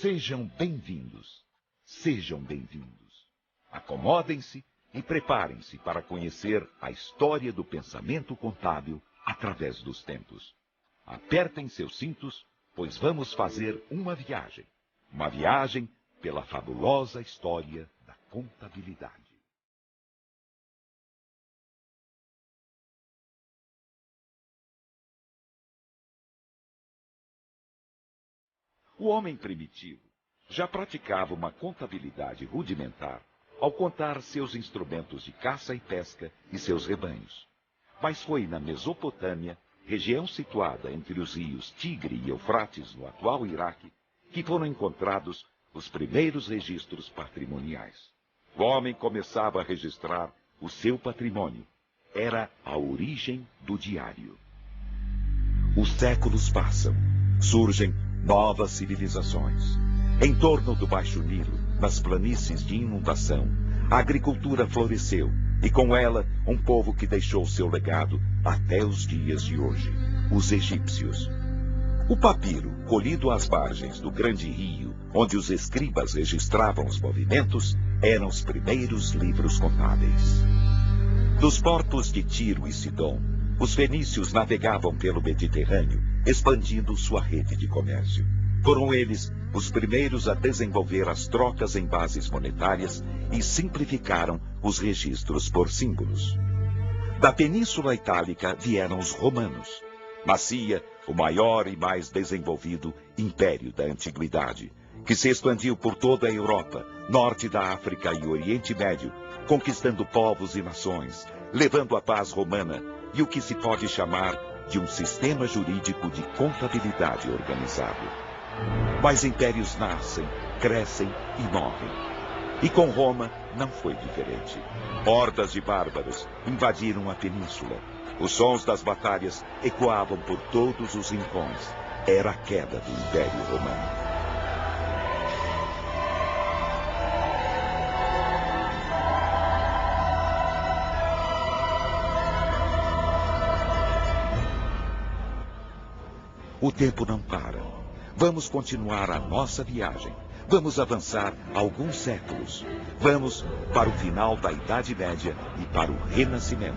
Sejam bem-vindos. Sejam bem-vindos. Acomodem-se e preparem-se para conhecer a história do pensamento contábil através dos tempos. Apertem seus cintos, pois vamos fazer uma viagem. Uma viagem pela fabulosa história da contabilidade. O homem primitivo já praticava uma contabilidade rudimentar ao contar seus instrumentos de caça e pesca e seus rebanhos. Mas foi na Mesopotâmia, região situada entre os rios Tigre e Eufrates, no atual Iraque, que foram encontrados os primeiros registros patrimoniais. O homem começava a registrar o seu patrimônio. Era a origem do diário. Os séculos passam. Surgem novas civilizações. Em torno do Baixo Nilo, nas planícies de inundação, a agricultura floresceu, e com ela um povo que deixou seu legado até os dias de hoje, os egípcios. O papiro, colhido às margens do grande rio, onde os escribas registravam os movimentos, eram os primeiros livros contábeis. Dos portos de Tiro e Sidom, os fenícios navegavam pelo Mediterrâneo, expandindo sua rede de comércio. Foram eles os primeiros a desenvolver as trocas em bases monetárias e simplificaram os registros por símbolos. Da Península Itálica vieram os romanos. Nascia o maior e mais desenvolvido império da antiguidade, que se expandiu por toda a Europa, norte da África e Oriente Médio, conquistando povos e nações, levando a paz romana e o que se pode chamar de um sistema jurídico de contabilidade organizado. Mas impérios nascem, crescem e morrem. E com Roma não foi diferente. Hordas de bárbaros invadiram a península. Os sons das batalhas ecoavam por todos os rincões. Era a queda do Império Romano. O tempo não para. Vamos continuar a nossa viagem. Vamos avançar alguns séculos. Vamos para o final da Idade Média e para o Renascimento.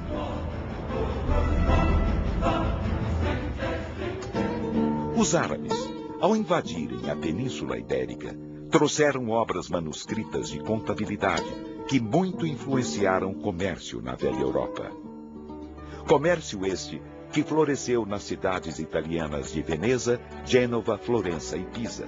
Os árabes, ao invadirem a Península Ibérica, trouxeram obras manuscritas de contabilidade que muito influenciaram o comércio na velha Europa. Comércio este que floresceu nas cidades italianas de Veneza, Gênova, Florença e Pisa.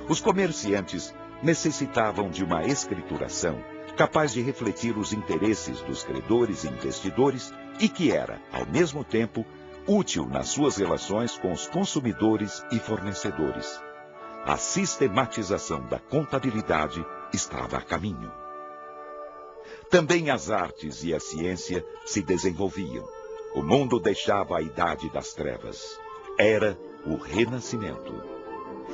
Os comerciantes necessitavam de uma escrituração capaz de refletir os interesses dos credores e investidores e que era, ao mesmo tempo, útil nas suas relações com os consumidores e fornecedores. A sistematização da contabilidade estava a caminho. Também as artes e a ciência se desenvolviam. O mundo deixava a idade das trevas. Era o Renascimento.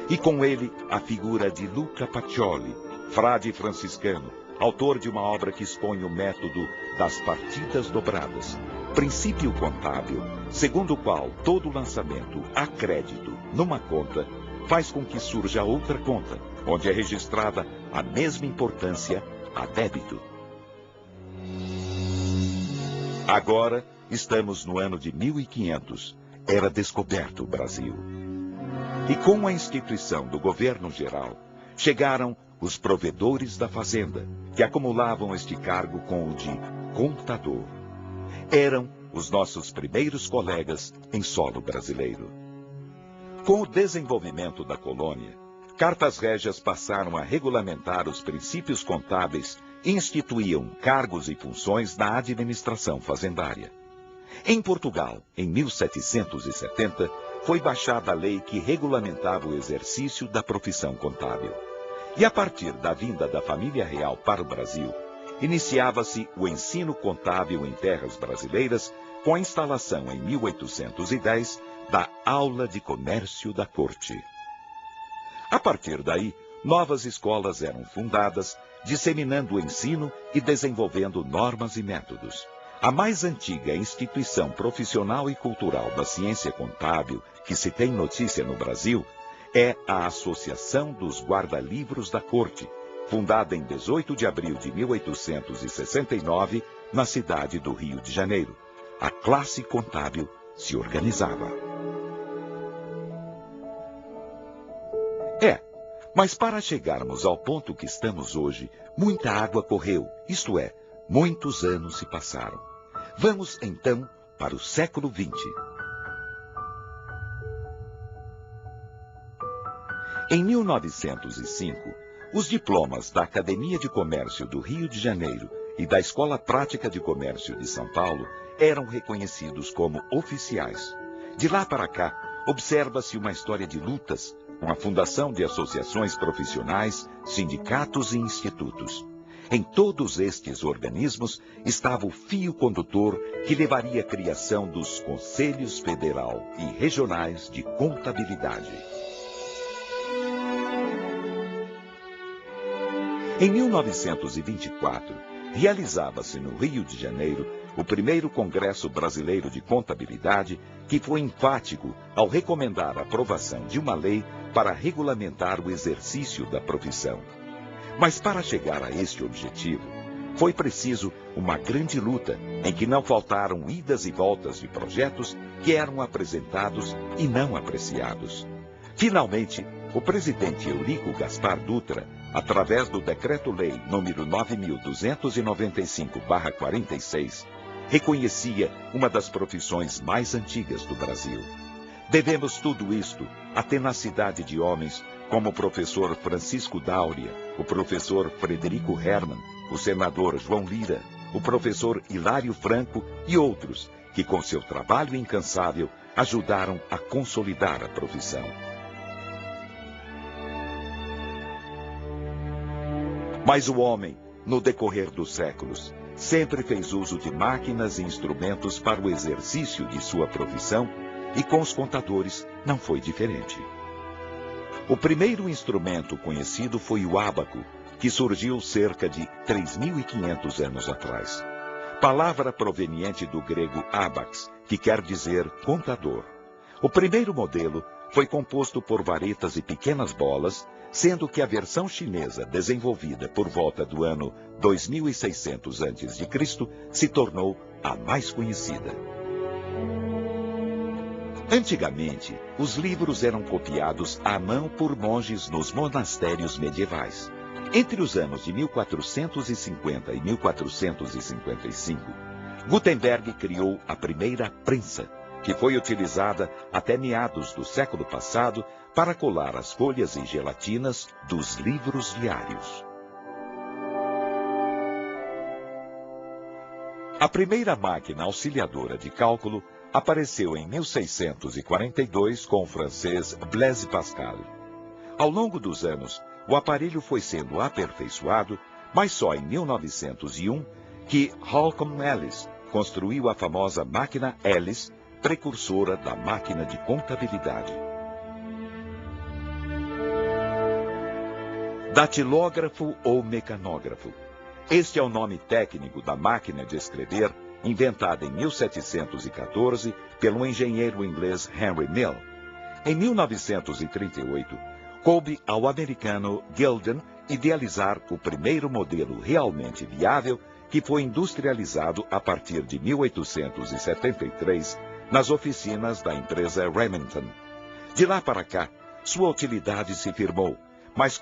E com ele a figura de Luca Pacioli, frade franciscano, autor de uma obra que expõe o método das partidas dobradas, princípio contábil, segundo o qual todo lançamento a crédito numa conta faz com que surja outra conta, onde é registrada a mesma importância a débito. Agora, estamos no ano de 1500. Era descoberto o Brasil. E com a instituição do governo geral, chegaram os provedores da fazenda, que acumulavam este cargo com o de contador. Eram os nossos primeiros colegas em solo brasileiro. Com o desenvolvimento da colônia, cartas régias passaram a regulamentar os princípios contábeis e instituíam cargos e funções na administração fazendária. Em Portugal, em 1770, foi baixada a lei que regulamentava o exercício da profissão contábil. E a partir da vinda da família real para o Brasil, iniciava-se o ensino contábil em terras brasileiras com a instalação em 1810 da Aula de Comércio da Corte. A partir daí, novas escolas eram fundadas, disseminando o ensino e desenvolvendo normas e métodos. A mais antiga instituição profissional e cultural da ciência contábil que se tem notícia no Brasil é a Associação dos Guarda-Livros da Corte, fundada em 18 de abril de 1869, na cidade do Rio de Janeiro. A classe contábil se organizava. Mas para chegarmos ao ponto que estamos hoje, muita água correu, isto é, muitos anos se passaram. Vamos, então, para o século XX. Em 1905, os diplomas da Academia de Comércio do Rio de Janeiro e da Escola Prática de Comércio de São Paulo eram reconhecidos como oficiais. De lá para cá, observa-se uma história de lutas, com a fundação de associações profissionais, sindicatos e institutos. Em todos estes organismos estava o fio condutor que levaria à criação dos Conselhos Federal e Regionais de Contabilidade. Em 1924, realizava-se no Rio de Janeiro o primeiro Congresso Brasileiro de Contabilidade, que foi enfático ao recomendar a aprovação de uma lei para regulamentar o exercício da profissão. Mas para chegar a este objetivo, foi preciso uma grande luta em que não faltaram idas e voltas de projetos que eram apresentados e não apreciados. Finalmente, o presidente Eurico Gaspar Dutra, através do Decreto-Lei nº 9.295/46, reconhecia uma das profissões mais antigas do Brasil. Devemos tudo isto à tenacidade de homens como o professor Francisco Dáurea, o professor Frederico Hermann, o senador João Lira, o professor Hilário Franco e outros que, com seu trabalho incansável, ajudaram a consolidar a profissão. Mas o homem, no decorrer dos séculos, sempre fez uso de máquinas e instrumentos para o exercício de sua profissão, e com os contadores não foi diferente. O primeiro instrumento conhecido foi o ábaco, que surgiu cerca de 3.500 anos atrás. Palavra proveniente do grego ábax, que quer dizer contador. O primeiro modelo foi composto por varetas e pequenas bolas, sendo que a versão chinesa, desenvolvida por volta do ano 2600 a.C., se tornou a mais conhecida. Antigamente, os livros eram copiados à mão por monges nos monastérios medievais. Entre os anos de 1450 e 1455, Gutenberg criou a primeira prensa, que foi utilizada até meados do século passado para colar as folhas e gelatinas dos livros diários. A primeira máquina auxiliadora de cálculo apareceu em 1642 com o francês Blaise Pascal. Ao longo dos anos, o aparelho foi sendo aperfeiçoado, mas só em 1901 que Holcomb Ellis construiu a famosa máquina Ellis, precursora da máquina de contabilidade. Datilógrafo ou mecanógrafo. Este é o nome técnico da máquina de escrever, inventada em 1714 pelo engenheiro inglês Henry Mill. Em 1938, coube ao americano Gilden idealizar o primeiro modelo realmente viável, que foi industrializado a partir de 1873 nas oficinas da empresa Remington. De lá para cá, sua utilidade se firmou, mas